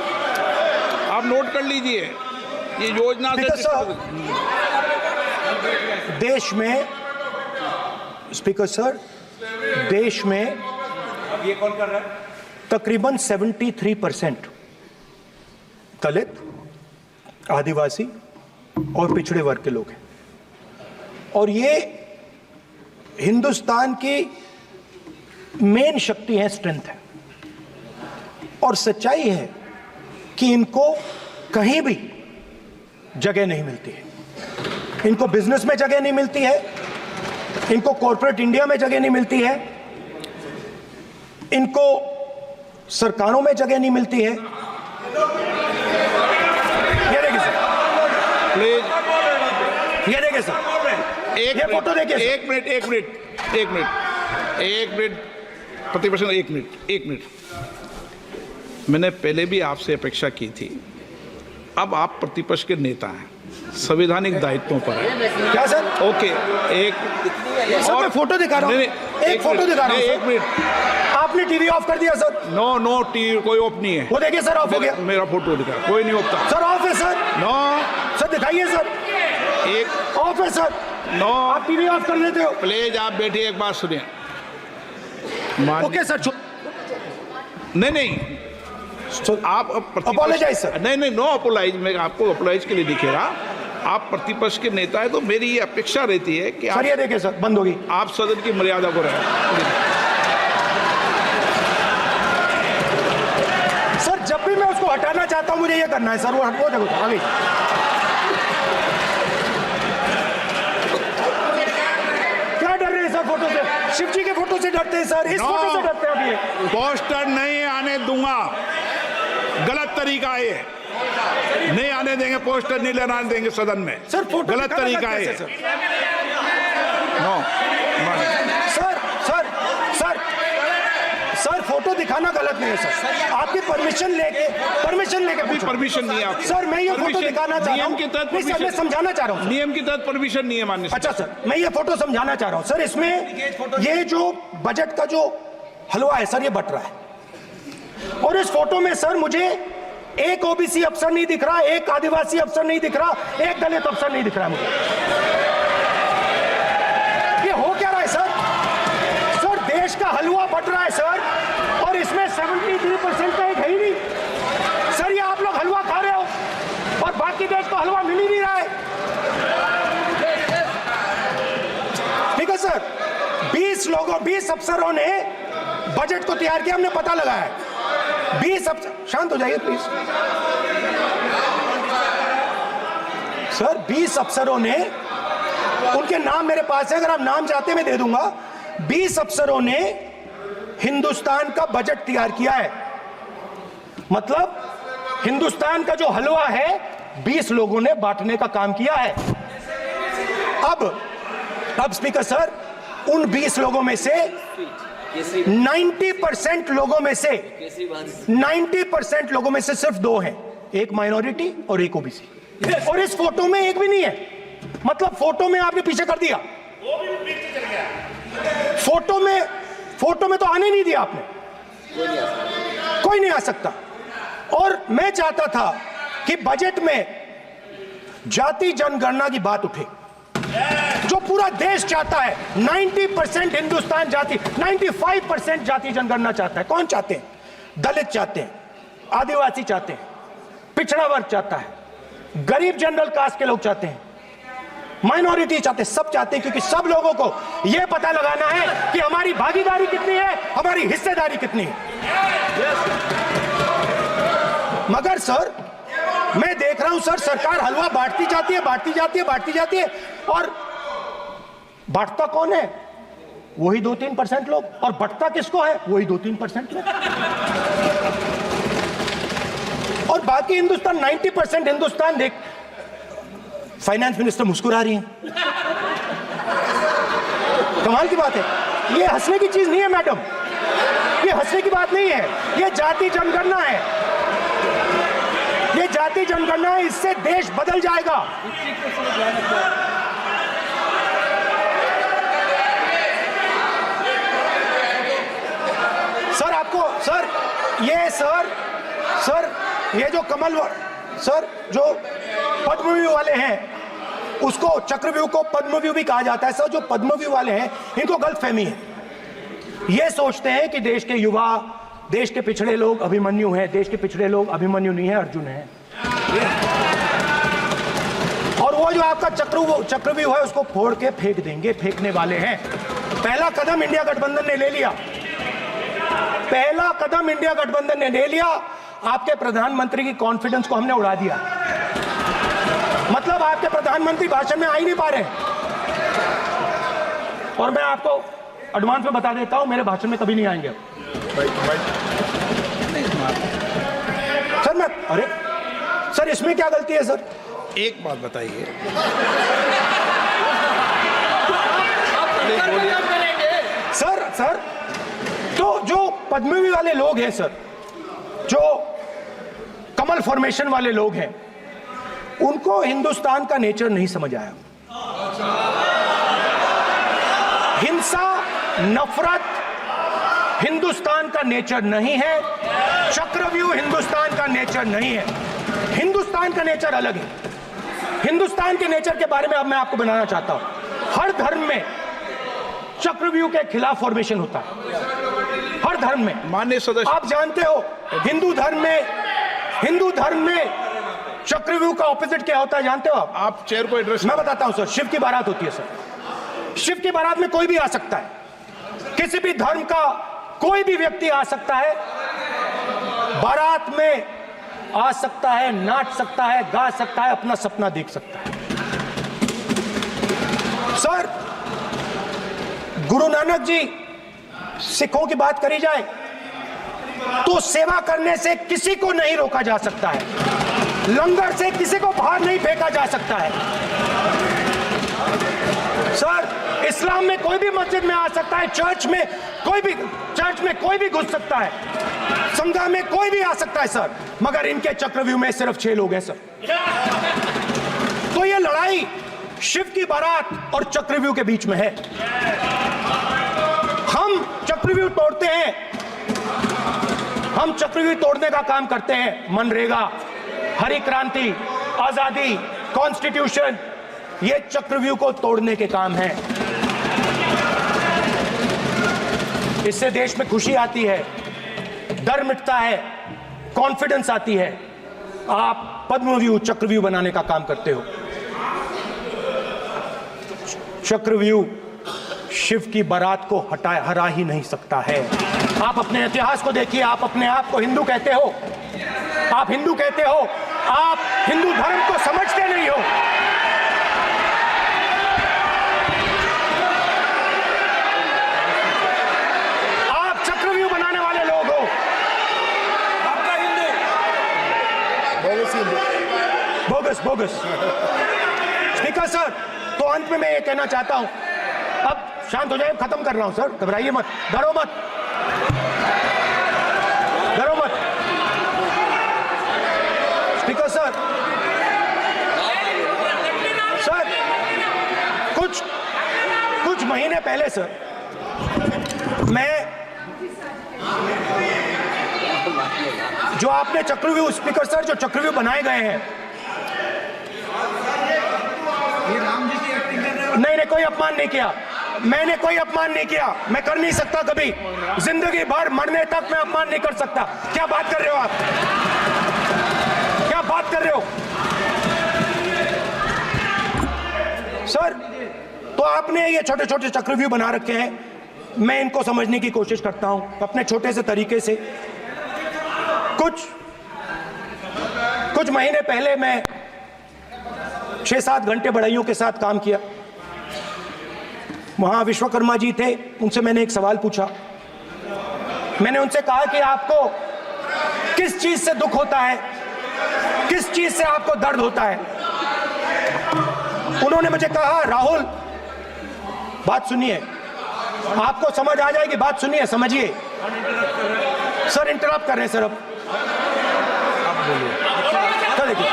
आप नोट कर लीजिए, ये योजना से देश में, स्पीकर सर, देश में ये कौन कर रहा है? तकरीबन 73% दलित, आदिवासी और पिछड़े वर्ग के लोग हैं और ये हिंदुस्तान की मेन शक्ति है, स्ट्रेंथ है। और सच्चाई है कि इनको कहीं भी जगह नहीं मिलती है। इनको बिजनेस में जगह नहीं मिलती है, इनको कॉर्पोरेट इंडिया में जगह नहीं मिलती है, इनको सरकारों में जगह नहीं मिलती है। ये देखिए सर, ये फोटो देखिए। एक मिनट प्रतिपक्ष, एक मिनट। मैंने पहले भी आपसे अपेक्षा की थी, अब आप प्रतिपक्ष के नेता हैं, संवैधानिक दायित्वों पर है। क्या सर? ओके, सर मैं फोटो दिखा रहा हूँ, एक फोटो दिखा रहा हूँ। एक मिनट, आपने टीवी ऑफ कर दिया सर। नो टीवी कोई ऑफ नहीं है। वो देखिए सर, ऑफ हो गया। मेरा फोटो दिखा, कोई नहीं होता सर ऑफ है सर। नो सर दिखाइए सर, एक ऑफ है सर। नो आप टीवी ऑफ कर लेते हो। प्लीज आप बैठिए, एक बात सुनिए। ओके सर, नहीं आप Apologize, sir. नहीं नो अपोलाइज, मैं आपको अपोलाइज के लिए दिखेगा। आप प्रतिपक्ष के नेता है तो मेरी ये अपेक्षा रहती है कि सर ये देखिए सर, बंद होगी। आप सदन की मर्यादा को रखें। सर जब भी मैं उसको हटाना चाहता हूं मुझे ये करना है सर, वो हटो देखो आगे। क्या डर रहे हैं सर फोटो से? शिव जी के फोटो से डरते हैं सर, इस फोटो से डरते हैं अभी। पोस्टर नहीं आने दूंगा, गलत तरीका है, नहीं आने देंगे, पोस्टर नहीं लेना देंगे सदन में। सर फोटो गलत तरीका है। No sir sir sir sir photo दिखाना गलत नहीं है सर, आपकी परमिशन लेके पूछो। परमिशन नहीं है आपको। सर मैं ये फोटो दिखाना चाह रहा नियम हूँ, के तहत नहीं सर मैं समझाना चाह रहा हूँ। नियम के तहत परमिशन नहीं है माननीय। अच्छा सर मैं ये फोटो समझाना चाह रहा हूँ सर, इसमें ये जो बजट का जो हलवा है सर ये बट रहा है, और इस फोटो में सर मुझे एक ओबीसी अफसर नहीं दिख रहा, एक आदिवासी अफसर नहीं दिख रहा, एक दलित अफसर नहीं दिख रहा है मुझे। ये हो क्या रहा है सर? सर देश का हलवा बट रहा है सर, और इसमें 73% का एक है ही नहीं सर। ये आप लोग हलवा खा रहे हो और बाकी देश को हलवा मिल ही नहीं रहा है। ठीक है सर, 20 अफसरों ने बजट को तैयार किया, हमने पता लगाया। 20 अफसर, शांत हो जाइए प्लीज सर। 20 अफसरों ने, उनके नाम मेरे पास है, अगर आप नाम चाहते मैं दे दूंगा। 20 अफसरों ने हिंदुस्तान का बजट तैयार किया है, मतलब हिंदुस्तान का जो हलवा है 20 लोगों ने बांटने का काम किया है। अब स्पीकर सर, उन 20 लोगों में से 90% लोगों में से 90% लोगों में से सिर्फ 2 हैं, एक माइनॉरिटी और एक ओबीसी, और इस फोटो में एक भी नहीं है। मतलब फोटो में आपने पीछे कर दिया, फोटो में तो आने नहीं दिया आपने, कोई नहीं आ सकता। और मैं चाहता था कि बजट में जाति जनगणना की बात उठे, जो पूरा देश चाहता है। 90% हिंदुस्तान जाति, 95% जाति जनगणना चाहता है। कौन चाहते हैं? दलित चाहते हैं, आदिवासी चाहते हैं, पिछड़ा वर्ग चाहता है, गरीब जनरल कास्ट के लोग चाहते हैं, माइनॉरिटी चाहते हैं, सब चाहते हैं, क्योंकि सब लोगों को यह पता लगाना है कि हमारी भागीदारी कितनी है, हमारी हिस्सेदारी कितनी है। मगर सर मैं देख रहा हूं सर, सरकार हलवा बांटती जाती है, और बांटता कौन है? वही 2-3% लोग, और बंटता किसको है? वही 2-3% लोग, और बाकी हिंदुस्तान 90% हिंदुस्तान देख। फाइनेंस मिनिस्टर मुस्कुरा रही हैं, कमाल की बात है। ये हंसने की चीज नहीं है मैडम, ये हंसने की बात नहीं है, ये जाति जनगणना है, ये जाति जनगणना है, इससे देश बदल जाएगा। सर आपको सर ये जो कमल सर जो पद्मव्यूह वाले हैं, उसको चक्रव्यूह को पद्मव्यूह भी कहा जाता है सर। जो पद्मव्यूह वाले हैं इनको गलतफहमी है, ये सोचते हैं कि देश के युवा, देश के पिछड़े लोग अभिमन्यु हैं, देश के पिछड़े लोग अभिमन्यु नहीं है, अर्जुन है। और वो जो आपका चक्रव्यूह है उसको फोड़ के फेंक देंगे, फेंकने वाले हैं। पहला कदम इंडिया गठबंधन ने ले लिया, आपके प्रधानमंत्री की कॉन्फिडेंस को हमने उड़ा दिया। मतलब आपके प्रधानमंत्री भाषण में आ ही नहीं पा रहे। और मैं आपको एडवांस में बता देता हूं, मेरे भाषण में कभी नहीं आएंगे सर। अरे सर इसमें क्या गलती है सर? एक बात बताइए, सर तो जो पद्मव्यूह वाले लोग हैं सर, जो कमल फॉर्मेशन वाले लोग हैं, उनको हिंदुस्तान का नेचर नहीं समझ आया। हिंसा, नफरत हिंदुस्तान का नेचर नहीं है। चक्रव्यूह हिंदुस्तान का नेचर नहीं है। हिंदुस्तान का नेचर अलग है। हिंदुस्तान के नेचर के बारे में अब मैं आपको बनाना चाहता हूं। हर धर्म में चक्रव्यूह के खिलाफ फॉर्मेशन होता है, हर धर्म में। माननीय सदस्य, आप जानते हो हिंदू धर्म में चक्रव्यूह का ऑपोजिट क्या होता है, जानते हो आप चेयर को एड्रेस। मैं बताता हूं सर। शिव की बारात होती है सर। शिव की बारात में कोई भी आ सकता है, किसी भी धर्म का कोई भी व्यक्ति आ सकता है, बारात में आ सकता है, नाच सकता है, गा सकता है, अपना सपना देख सकता है। सर, गुरु नानक जी, सिखों की बात करी जाए तो सेवा करने से किसी को नहीं रोका जा सकता है, लंगर से किसी को बाहर नहीं फेंका जा सकता है। सर, इस्लाम में कोई भी मस्जिद में आ सकता है, चर्च में कोई भी घुस सकता है, संघा में कोई भी आ सकता है सर, मगर इनके चक्रव्यूह में सिर्फ 6 लोग हैं सर। तो ये लड़ाई शिव की बारात और चक्रव्यूह के बीच में है। हम चक्रव्यूह तोड़ते हैं, हम चक्रव्यूह तोड़ने का काम करते हैं। मनरेगा, हरी क्रांति, आजादी, कॉन्स्टिट्यूशन, ये चक्रव्यूह को तोड़ने के काम हैं। इससे देश में खुशी आती है, डर मिटता है, कॉन्फिडेंस आती है। आप पद्मव्यूह चक्रव्यूह बनाने का काम करते हो। चक्रव्यूह शिव की बारात को हरा ही नहीं सकता है। आप अपने इतिहास को देखिए। आप अपने आप को हिंदू कहते हो, आप हिंदू कहते हो, आप हिंदू धर्म को समझते नहीं हो। आप चक्रव्यूह बनाने वाले लोग हो। आपका हिंदू बोगस। स्पीकर सर, तो अंत में मैं ये कहना चाहता हूं, अब शांत हो जाए, खत्म कर रहा हूं सर, घबराइए मत, डरो मत। स्पीकर सर, कुछ महीने पहले सर, मैं जो आपने चक्रव्यूह, स्पीकर सर, जो चक्रव्यूह बनाए गए हैं, नहीं, कोई अपमान नहीं किया, मैंने कोई अपमान नहीं किया, मैं कर नहीं सकता कभी, जिंदगी भर मरने तक मैं अपमान नहीं कर सकता। क्या बात कर रहे हो आप, क्या बात कर रहे हो सर? तो आपने ये छोटे छोटे चक्रव्यूह बना रखे हैं, मैं इनको समझने की कोशिश करता हूं अपने छोटे से तरीके से। कुछ महीने पहले मैं 6-7 घंटे बढ़इयों के साथ काम किया। वहां विश्वकर्मा जी थे, उनसे मैंने एक सवाल पूछा। मैंने उनसे कहा कि आपको किस चीज से दुख होता है, किस चीज से आपको दर्द होता है? उन्होंने मुझे कहा, राहुल बात सुनिए, आपको समझ आ जाएगी, बात सुनिए, समझिए। सर इंटरप्ट कर रहे हैं सर, अब बोलिए, सर देखिए,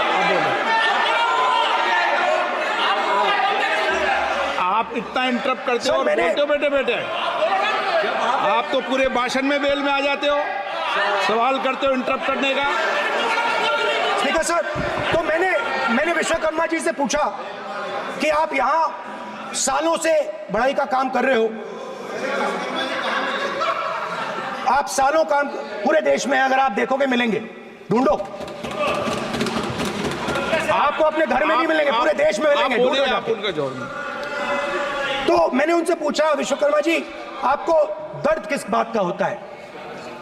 आप इतना इंटरप्ट करते हो और बोलते हो बेटे, आप तो पूरे भाषण में बेल में आ जाते हो, सवाल करते हो इंटरप्ट करने का। स्पीकर सर, तो मैंने विश्वकर्मा जी से पूछा कि आप यहां सालों से बढ़ाई का काम कर रहे हो, आप सालों काम पूरे देश में, अगर आप देखोगे मिलेंगे, ढूंढो, आपको अपने घर में नहीं मिलेंगे, पूरे देश में मिलेंगे, ढूंढो जाके। तो मैंने उनसे पूछा, विश्वकर्मा जी आपको दर्द किस बात का होता है,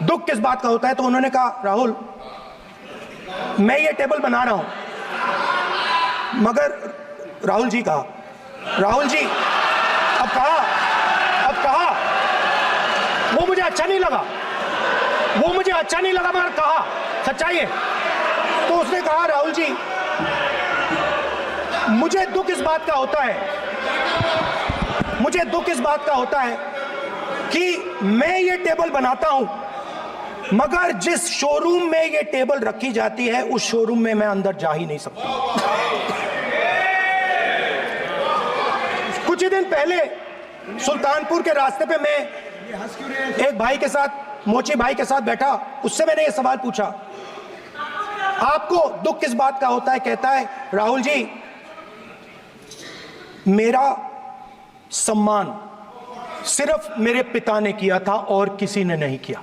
दुख किस बात का होता है? तो उन्होंने कहा, राहुल मैं ये टेबल बना रहा हूं, मगर राहुल जी कहा, राहुल जी अब कहा वो मुझे अच्छा नहीं लगा, मगर कहा सच्चाई है। तो उसने कहा, राहुल जी मुझे दुख इस बात का होता है, कि मैं ये टेबल बनाता हूं, मगर जिस शोरूम में ये टेबल रखी जाती है उस शोरूम में मैं अंदर जा ही नहीं सकता। कुछ ही दिन पहले सुल्तानपुर के रास्ते पे मैं एक भाई के साथ, मोची भाई के साथ बैठा, उससे मैंने ये सवाल पूछा, आपको दुख किस बात का होता है? कहता है राहुल जी, मेरा सम्मान सिर्फ मेरे पिता ने किया था और किसी ने नहीं किया।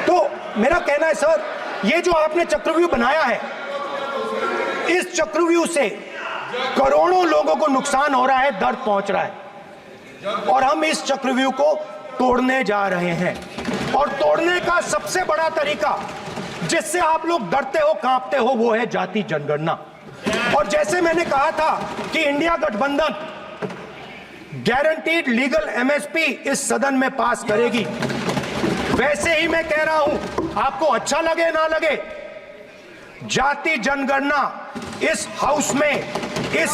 तो मेरा कहना है सर, ये जो आपने चक्रव्यूह बनाया है, इस चक्रव्यूह से करोड़ों लोगों को नुकसान हो रहा है, दर्द पहुंच रहा है, और हम इस चक्रव्यूह को तोड़ने जा रहे हैं। और तोड़ने का सबसे बड़ा तरीका जिससे आप लोग डरते हो, कांपते हो, वो है जाति जनगणना। और जैसे मैंने कहा था कि इंडिया गठबंधन गारंटीड लीगल एमएसपी इस सदन में पास करेगी, वैसे ही मैं कह रहा हूं, आपको अच्छा लगे ना लगे, जाति जनगणना इस हाउस में, इस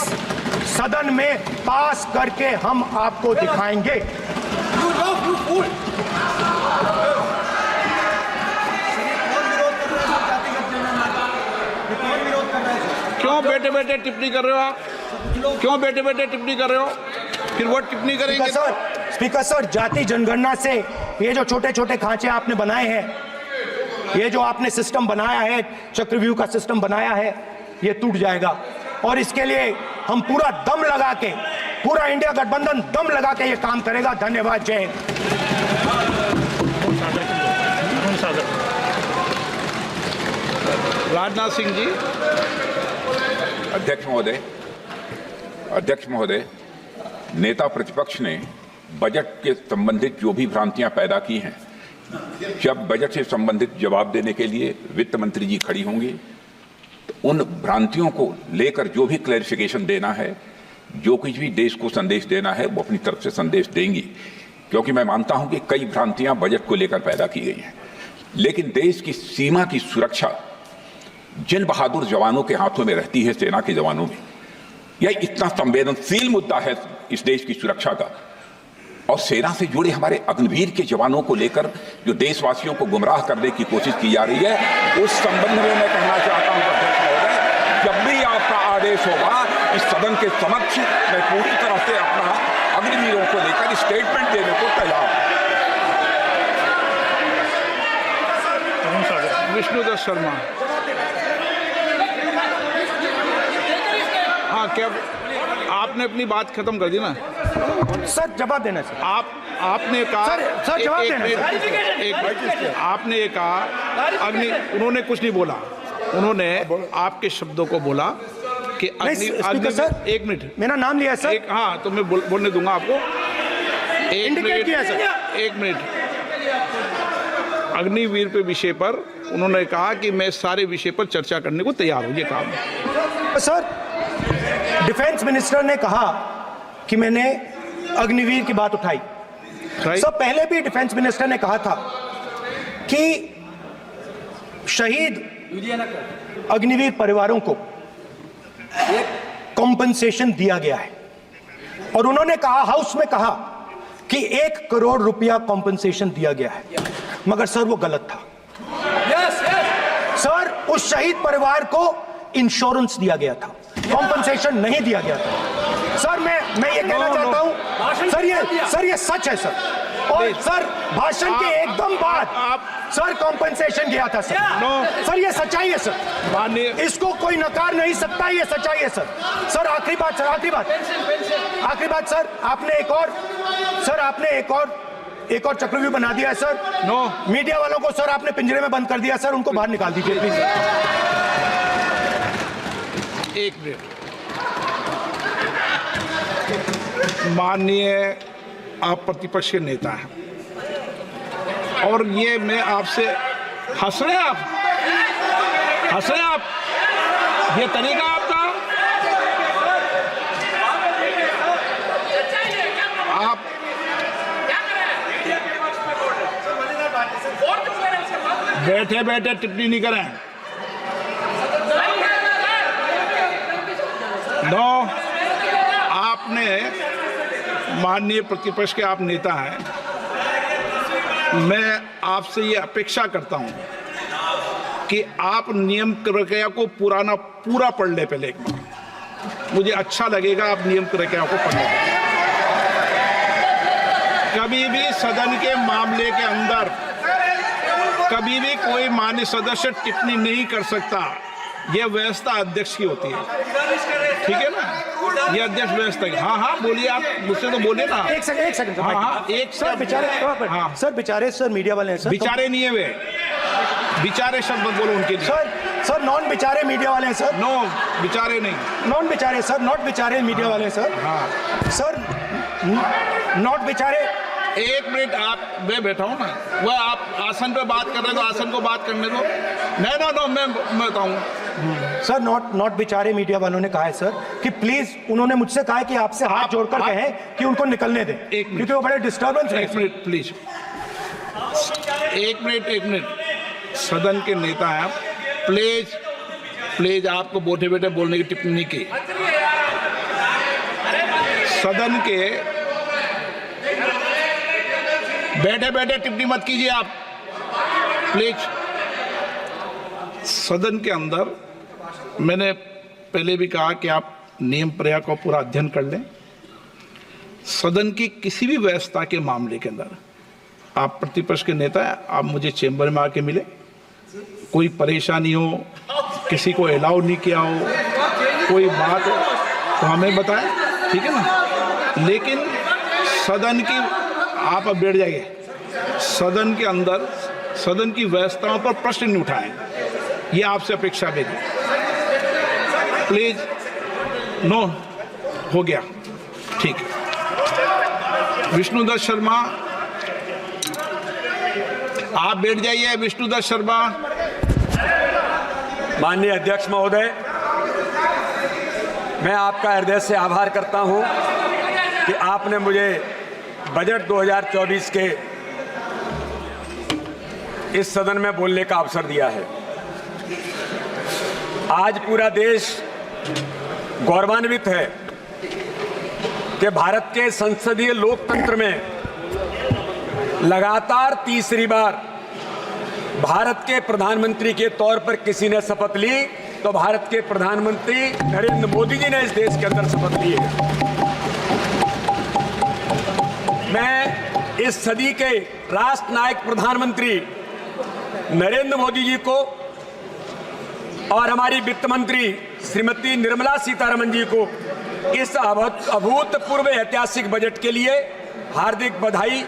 सदन में पास करके हम आपको दिखाएंगे। क्यों बैठे बैठे टिप्पणी कर रहे हो आप? क्यों बैठे बैठे टिप्पणी कर रहे हो? फिर वो टिप्पणी करेंगे। स्पीकर सर, जाति जनगणना से ये जो छोटे छोटे खांचे आपने बनाए हैं, ये जो आपने सिस्टम बनाया है, चक्रव्यूह का सिस्टम बनाया है, ये टूट जाएगा। और इसके लिए हम पूरा दम लगा के, पूरा इंडिया गठबंधन दम लगा के ये काम करेगा। धन्यवाद। जय हिंद। राजनाथ सिंह जी। अध्यक्ष महोदय, नेता प्रतिपक्ष ने बजट के संबंधित जो भी भ्रांतियां पैदा की हैं, जब बजट से संबंधित जवाब देने के लिए वित्त मंत्री जी खड़ी होंगी तो उन भ्रांतियों को लेकर जो भी क्लैरिफिकेशन देना है, जो कुछ भी देश को संदेश देना है, वो अपनी तरफ से संदेश देंगी। क्योंकि मैं मानता हूं कि कई भ्रांतियां बजट को लेकर पैदा की गई हैं, लेकिन देश की सीमा की सुरक्षा जिन बहादुर जवानों के हाथों में रहती है, सेना के जवानों में, यह इतना संवेदनशील मुद्दा है इस देश की सुरक्षा का। और सेना से जुड़े हमारे अग्निवीर के जवानों को लेकर जो देशवासियों को गुमराह करने की कोशिश की जा रही है, उस संबंध में मैं कहना चाहता हूं अध्यक्ष महोदय, जब भी आपका आदेश होगा इस सदन के समक्ष मैं पूरी तरह से अपना अग्निवीरों को लेकर स्टेटमेंट देने को तैयार हूं। विष्णुदत्त शर्मा। हाँ, क्या आपने अपनी बात खत्म कर दी ना? सर जवाब देना सर। आपने कहा सर जवाब देना। आपने कहा उन्होंने कुछ नहीं बोला, उन्होंने आपके शब्दों को बोला कि सर, एक मिनट, मेरा नाम लिया सर। हाँ, तो मैं बोलने दूंगा आपको। एक मिनट। अग्निवीर पे विषय पर उन्होंने कहा कि मैं सारे विषय पर चर्चा करने को तैयार हूं, ये कहा। सर, डिफेंस मिनिस्टर ने कहा कि मैंने अग्निवीर की बात उठाई। सर, पहले भी डिफेंस मिनिस्टर ने कहा था कि शहीद अग्निवीर परिवारों को कॉम्पनसेशन दिया गया है, और उन्होंने कहा, हाउस में कहा कि 1 करोड़ रुपया कॉम्पनसेशन दिया गया है। मगर सर वो गलत था। सर, उस शहीद परिवार को इंश्योरेंस दिया गया था, कॉम्पनसेशन नहीं दिया गया था। सर मैं ये कहना चाहता हूं सर, ये सच है सर। और सर, भाषण के एकदम बाद सर कॉम्पनसेशन गया था सर। सर ये सच्चाई है सर, इसको कोई नकार नहीं सकता, ये सच्चाई है सर। सर आखिरी बात सर, आपने एक और चक्रव्यूह बना दिया है सर। मीडिया वालों को सर आपने पिंजरे में बंद कर दिया सर, उनको बाहर निकाल दीजिए प्लीज। एक मिनट। माननीय आप प्रतिपक्ष के नेता हैं और ये मैं आपसे हंस रहे हैं आप, ये तरीका आपका, आप बैठे बैठे टिप्पणी नहीं करें। आपने, माननीय प्रतिपक्ष के आप नेता हैं, मैं आपसे ये अपेक्षा करता हूं कि आप नियम प्रक्रिया को पूरा पढ़ ले पहले एक बार। मुझे अच्छा लगेगा आप नियम प्रक्रियाओं को पढ़ने दें। कभी भी सदन के मामले के अंदर कभी भी कोई मान्य सदस्य टिप्पणी नहीं कर सकता। यह व्यवस्था अध्यक्ष की होती है, ठीक है ना? ये अध्यक्ष व्यवस्था की। हाँ हाँ बोलिए, आप मुझसे तो बोले ना। एक सेकंड हाँ हाँ एक सर बेचारे, हाँ सर बेचारे, सर मीडिया वाले हैं सर। बेचारे नहीं है वे, बेचारे शब्द बोलो उनके लिए। सर नॉन बेचारे मीडिया वाले हैं सर। नो बेचारे नहीं, नॉन बेचारे सर, नॉट बेचारे मीडिया वाले हैं सर। हाँ सर नॉट बेचारे। एक मिनट, आप मैं बैठा हूँ ना, वह आप आसन पे बात कर रहे हैं तो आसन को बात करने दो। नहीं नो मैं बताऊँ सर, नॉट बेचारे मीडिया वालों ने कहा है सर कि प्लीज, उन्होंने मुझसे कहा है कि आपसे हाथ जोड़कर कहें कि उनको निकलने दें, क्योंकि वो बड़े डिस्टर्बेंस है। एक मिनट प्लीज, एक मिनट। सदन के नेता हैं आप, प्लीज आपको बैठे बैठे बोलने की टिप्पणी की। सदन के बैठे बैठे टिप्पणी मत कीजिए आप, प्लीज। सदन के अंदर मैंने पहले भी कहा कि आप नियम प्रक्रिया को पूरा अध्ययन कर लें। सदन की किसी भी व्यवस्था के मामले के अंदर आप प्रतिपक्ष के नेता हैं, आप मुझे चेंबर में आके मिले, कोई परेशानी हो, किसी को अलाउ नहीं किया हो, कोई बात हो तो हमें बताएं, ठीक है ना? लेकिन सदन की, आप अब बैठ जाइए, सदन के अंदर सदन की व्यवस्थाओं पर प्रश्न नहीं उठाएं, ये आपसे अपेक्षा मेरी। प्लीज, नो हो गया, ठीक। विष्णुदत्त शर्मा, आप बैठ जाइए। विष्णुदत्त शर्मा। माननीय अध्यक्ष महोदय, मैं आपका हृदय से आभार करता हूं कि आपने मुझे बजट 2024 के इस सदन में बोलने का अवसर दिया है। आज पूरा देश गौरवान्वित है कि भारत के संसदीय लोकतंत्र में लगातार तीसरी बार भारत के प्रधानमंत्री के तौर पर किसी ने शपथ ली तो भारत के प्रधानमंत्री नरेंद्र मोदी जी ने इस देश के अंदर शपथ ली है। मैं इस सदी के राष्ट्र नायक प्रधानमंत्री नरेंद्र मोदी जी को और हमारी वित्त मंत्री श्रीमती निर्मला सीतारमण जी को इस अभूतपूर्व ऐतिहासिक बजट के लिए हार्दिक बधाई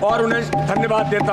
और उन्हें धन्यवाद देता हूं।